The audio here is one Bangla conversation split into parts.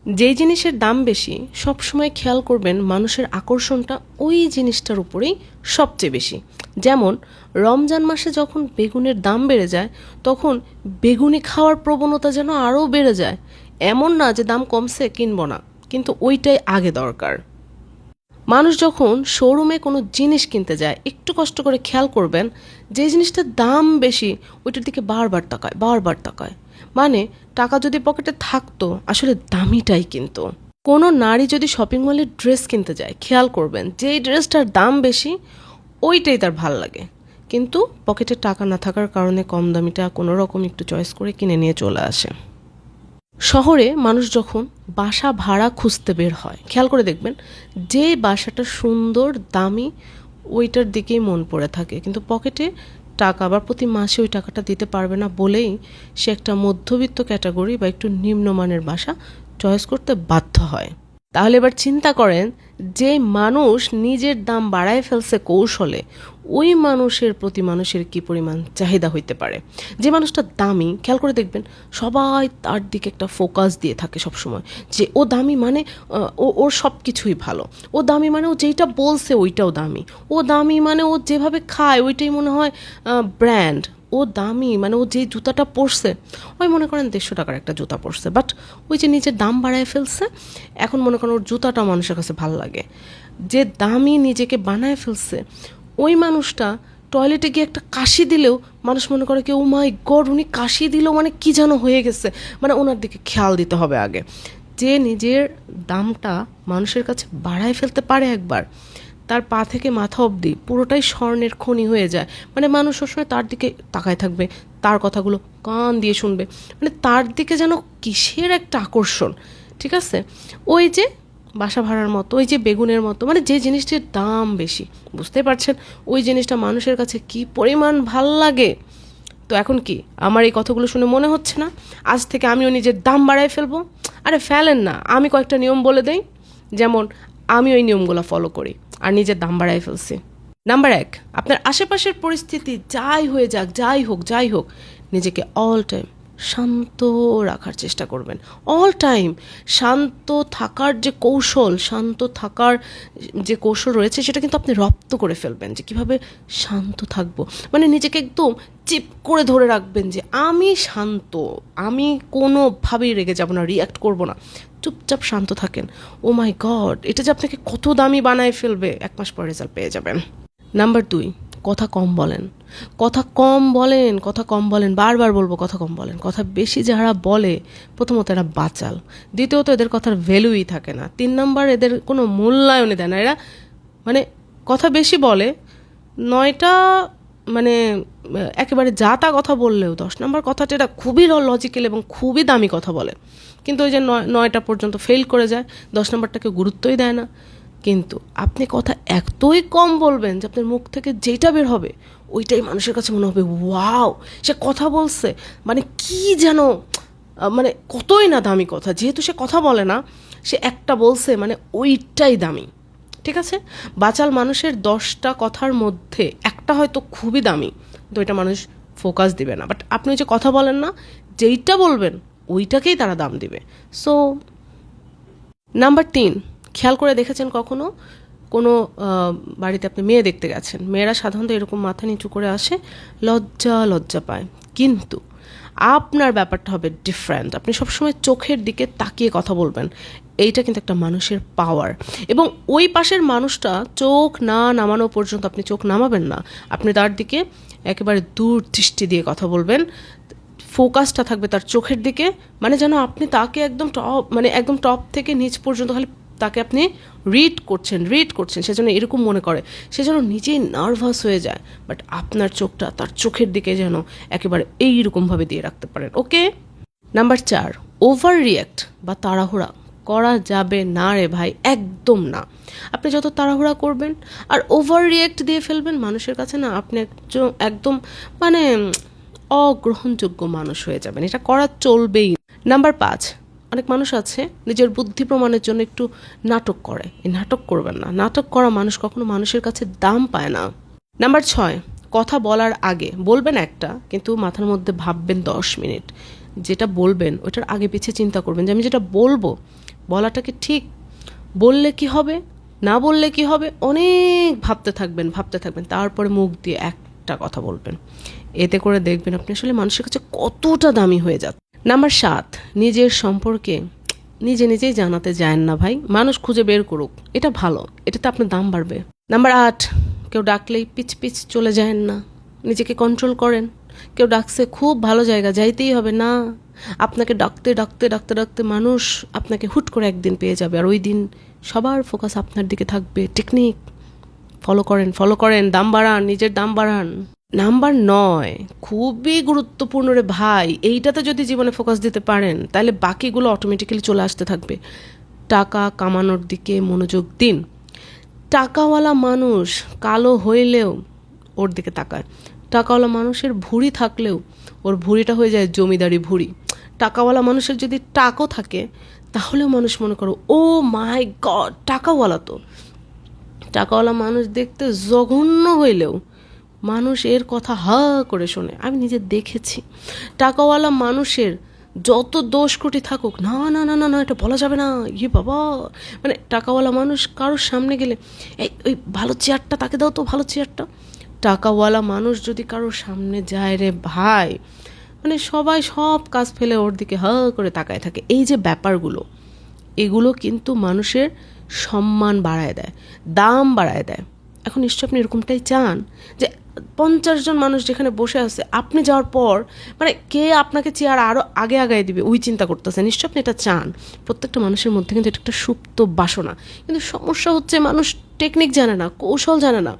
যেই জিনিসের দাম বেশি সবসময় খেয়াল করবেন মানুষের আকর্ষণটা ওই জিনিসটার উপরেই সবচেয়ে বেশি। যেমন রমজান মাসে যখন বেগুনের দাম বেড়ে যায় তখন বেগুনি খাওয়ার প্রবণতা যেন আরও বেড়ে যায়। এমন না যে দাম কমছে কিনবো না, কিন্তু ওইটাই আগে দরকার। মানুষ যখন শোরুমে কোনো জিনিস কিনতে যায় একটু কষ্ট করে খেয়াল করবেন যে জিনিসটার দাম বেশি ওইটার দিকে বারবার তাকায়। মানে টাকা যদি পকেটে থাকতো আসলে দামিটাই কিনতো। কোনো নারী যদি শপিং মলে ড্রেস কিনতে যায় খেয়াল করবেন যেই ড্রেসটার দাম বেশি ওইটাই তার ভাল লাগে, কিন্তু পকেটে টাকা না থাকার কারণে কম দামিটা কোনো রকম একটু চয়েস করে কিনে নিয়ে চলে আসে। শহরে মানুষ যখন বাসা ভাড়া খুঁজতে বের হয় খেয়াল করে দেখবেন যে বাসাটা সুন্দর দামি ওইটার দিকেই মন পড়ে থাকে, কিন্তু পকেটে টাকা বা প্রতি মাসে ওই টাকাটা দিতে পারবে না বলেই সে একটা মধ্যবিত্ত ক্যাটাগরি বা একটু নিম্নমানের বাসা চয়েস করতে বাধ্য হয়। তাহলে এবার চিন্তা করেন যে মানুষ নিজের দাম বাড়ায় ফেলছে কৌশলে ওই মানুষের প্রতি মানুষের কি পরিমাণ চাহিদা হইতে পারে। যে মানুষটা দামি খেয়াল করে দেখবেন সবাই তার দিকে একটা ফোকাস দিয়ে থাকে সবসময় যে ও দামি মানে ওর সব কিছুই ভালো, ও দামি মানে ও যেইটা বলছে ওইটাও দামি, ও দামি মানে ও যেভাবে খায় ওইটাই মনে হয় ব্র্যান্ড, ও দামি মানে ও যে জুতাটা পরছে ওই মনে করেন 150 টাকার একটা জুতা পরছে, বাট ওই যে নিজের দাম বাড়ায় ফেলছে এখন মনে করেন ওর জুতাটা মানুষের কাছে ভালো লাগে। যে দামি নিজেকে বানায় ফেলছে ওই মানুষটা টয়লেটে গিয়ে একটা কাশি দিলেও মানুষ মনে করে কি ও মাই গড উনি কাশি দিল মানে কি যেন হয়ে গেছে, মানে ওনার দিকে খেয়াল দিতে হবে আগে। যে নিজের দামটা মানুষের কাছে বাড়ায় ফেলতে পারে একবার, তার পা থেকে মাথা অবধি পুরোটাই স্বর্ণের খনি হয়ে যায়। মানে মানুষ সবসময় তার দিকে তাকায় থাকবে, তার কথাগুলো কান দিয়ে শুনবে, মানে তার দিকে যেন কিসের একটা আকর্ষণ। ঠিক আছে, ওই যে বাসা ভাড়ার মতো, ওই যে বেগুনের মতো, মানে যে জিনিসটির দাম বেশি বুঝতে পারছেন ওই জিনিসটা মানুষের কাছে কি পরিমাণ ভাল লাগে। তো এখন কি আমার এই কথাগুলো শুনে মনে হচ্ছে না আজ থেকে আমিও নিজের দাম বাড়ায় ফেলবো? আরে ফেলেন না, আমি কয়েকটা নিয়ম বলে দেই, যেমন আমি ওই নিয়মগুলো ফলো করি আর নিজের দাম বাড়ায় ফেলছি। নাম্বার 1, আপনার আশেপাশের পরিস্থিতি যাই হোক নিজেকে অল টাইম শান্ত রাখার চেষ্টা করবেন। অল টাইম শান্ত থাকার যে কৌশল রয়েছে সেটা কিন্তু আপনি রপ্ত করে ফেলবেন যে কিভাবে শান্ত থাকবো। মানে নিজেকে একদম চিপ করে ধরে রাখবেন যে আমি শান্ত, আমি কোনোভাবেই রেগে যাব না, রিঅ্যাক্ট করব না, চুপচাপ শান্ত থাকেন। ও মাই গড, এটা যে আপনাকে কত দামি বানায় ফেলবে, 1 মাস পর রেজাল্ট পেয়ে যাবেন। নাম্বার 2, কথা কম বলেন, বারবার বলবো কথা কম বলেন। কথা বেশি যারা বলে প্রথমত এরা বাচাল, দ্বিতীয়ত এদের কথার ভ্যালুই থাকে না, 3 নাম্বার এদের কোনো মূল্যায়নই দেয় না। এরা মানে কথা বেশি বলে, 9টা মানে একেবারে যা তা কথা বললেও 10 নাম্বার কথাটা এটা খুবই লজিক্যাল এবং খুবই দামি কথা বলে, কিন্তু ওই যে 9টা পর্যন্ত ফেল করে যায়, 10 নাম্বারটাকে গুরুত্বই দেয় না। কিন্তু আপনি কথা এতই কম বলবেন যে আপনার মুখ থেকে যেটা বের হবে ওইটাই মানুষের কাছে মনে হবে ওয়াও সে কথা বলছে, মানে কি যেন মানে কতই না দামি কথা, যেহেতু সে কথা বলে না সে একটা বলছে মানে ওইটাই দামি। ঠিক আছে, বাচাল মানুষের 10টা কথার মধ্যে একটা হয়তো খুবই দামি, তো এটা মানুষ ফোকাস দিবে না, বাট আপনি যে কথা বলেন না যেইটা বলবেন ওইটাকেই তারা দাম দিবে। সো নাম্বার 3, খেয়াল করে দেখেছেন কখনো কোনো বাড়িতে আপনি মেয়ে দেখতে গেছেন, মেয়েরা সাধারণত এরকম মাথা নিচু করে আসে, লজ্জা পায়, কিন্তু আপনার ব্যাপারটা হবে ডিফারেন্ট। আপনি সবসময় চোখের দিকে তাকিয়ে কথা বলবেন, এইটা কিন্তু একটা মানুষের পাওয়ার। এবং ওই পাশের মানুষটা চোখ না নামানো পর্যন্ত আপনি চোখ নামাবেন না, আপনি তার দিকে একেবারে দূর দৃষ্টি দিয়ে কথা বলবেন, ফোকাসটা থাকবে তার চোখের দিকে, মানে যেন আপনি তাকে একদম টপ থেকে নিচ পর্যন্ত খালি তাকে আপনি রিড করছেন, সেজন্য এরকম মনে করে, সেজন্য নিজেই নার্ভাস হয়ে যায়, বাট আপনার চোখটা তার চোখের দিকে যেন একেবারে এইরকমভাবে দিয়ে রাখতে পারেন। ওকে। নাম্বার 4, ওভার রিঅ্যাক্ট বা তাড়াহুড়া করা যাবে না রে ভাই, একদম না। আপনি যত তাড়াহুড়া করবেন আর ওভার রিঅ্যাক্ট দিয়ে ফেলবেন মানুষের কাছে না, আপনি একদম মানে অগ্রহণযোগ্য মানুষ হয়ে যাবেন, এটা করা চলবেই। নাম্বার 5, অনেক মানুষ আছে নিজের বুদ্ধি প্রমাণের জন্য একটু নাটক করে, এই নাটক করবেন না, নাটক করা মানুষ কখনো মানুষের কাছে দাম পায় না। নাম্বার 6, কথা বলার আগে বলবেন একটা, কিন্তু মাথার মধ্যে ভাববেন 10 মিনিট, যেটা বলবেন ওইটার আগে পিছে চিন্তা করবেন যে আমি যেটা বলবো বলাটা কি ঠিক? বললে কি হবে, না বললে কি হবে, অনেক ভাবতে থাকবেন, তারপরে মুখ দিয়ে একটা কথা বলবেন। এতে করে দেখবেন আপনি আসলে মানুষের কাছে কতটা দামি হয়ে যাচ্ছে। নাম্বার 7, নিজের সম্পর্কে নিজেই জানাতে যায়েন না ভাই, মানুষ খুঁজে বের করুক, এটা ভালো, এটাতে আপনার দাম বাড়বে। নাম্বার 8, কেউ ডাকলেই পিছ চলে যায়েন না, নিজেকে কন্ট্রোল করেন। কেউ ডাকছে খুব ভালো জায়গা, যাইতেই হবে না, আপনাকে ডাকতে মানুষ আপনাকে হুট করে একদিন পেয়ে যাবে, আর ওই দিন সবার ফোকাস আপনার দিকে থাকবে। টেকনিক ফলো করেন, দাম বাড়ান, নিজের দাম বাড়ান। নাম্বার 9, খুবই গুরুত্বপূর্ণ রে ভাই, এইটাতে যদি জীবনে ফোকাস দিতে পারেন তাহলে বাকিগুলো অটোমেটিক্যালি চলে আসতে থাকবে। টাকা কামানোর দিকে মনোযোগ দিন। টাকাওয়ালা মানুষ কালো হইলেও ওর দিকে তাকায়, টাকাওয়ালা মানুষের ভুঁড়ি থাকলেও ওর ভুঁড়িটা হয়ে যায় জমিদারি ভুঁড়ি। টাকাওয়ালা মানুষের যদি টাকও থাকে তাহলেও মানুষ মনে করো ও মাই গড টাকাওয়ালা। তো টাকাওয়ালা মানুষ দেখতে জঘন্য হইলেও মানুষ এর কথা হা করে শোনে। আমি নিজে দেখেছি টাকাওয়ালা মানুষের যত দোষ ত্রুটি থাকুক, না না না না না এটা বলা যাবে না, ইয়ে বাবা, মানে টাকাওয়ালা মানুষ কারোর সামনে গেলে এই ওই ভালো চেয়ারটা তাকে দাও তো, ভালো চেয়ারটা। টাকাওয়ালা মানুষ যদি কারোর সামনে যায় রে ভাই, মানে সবাই সব কাজ ফেলে ওর দিকে হা করে তাকায় থাকে। এই যে ব্যাপারগুলো, এগুলো কিন্তু মানুষের সম্মান বাড়ায় দেয়, দাম বাড়ায় দেয়। এখন নিশ্চয় আপনি এরকমটাই চান যে 50 জন মানুষ যেখানে বসে আছে আপনি যাওয়ার পর মানে কে আপনাকে চেয়ার আরও আগে আগায় দিবে, ওই চিন্তা করতেছে। নিশ্চয় আপনি এটা চান। প্রত্যেকটা মানুষের মধ্যে কিন্তু এটা একটা সুপ্ত বাসনা। কিন্তু সমস্যা হচ্ছে মানুষ টেকনিক জানে না, কৌশল জানে না,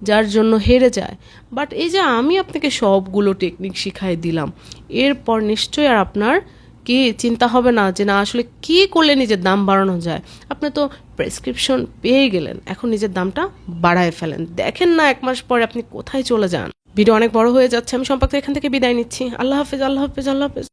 যার জন্য হেরে যায়। বাট এই যে আমি আপনাকে সবগুলো টেকনিক শিখাই দিলাম, এরপর নিশ্চয়ই আর আপনার কি চিন্তা হবে না যে না আসলে কি করলে নিজের দাম বাড়ানো যায়। আপনি তো প্রেসক্রিপশন পেয়ে গেলেন, এখন নিজের দামটা বাড়ায় ফেলেন, দেখেন না 1 মাস পরে আপনি কোথায় চলে যান। ভিডিও অনেক বড় হয়ে যাচ্ছে, আমি সম্পর্কে এখান থেকে বিদায় নিচ্ছি। আল্লাহ হাফেজ।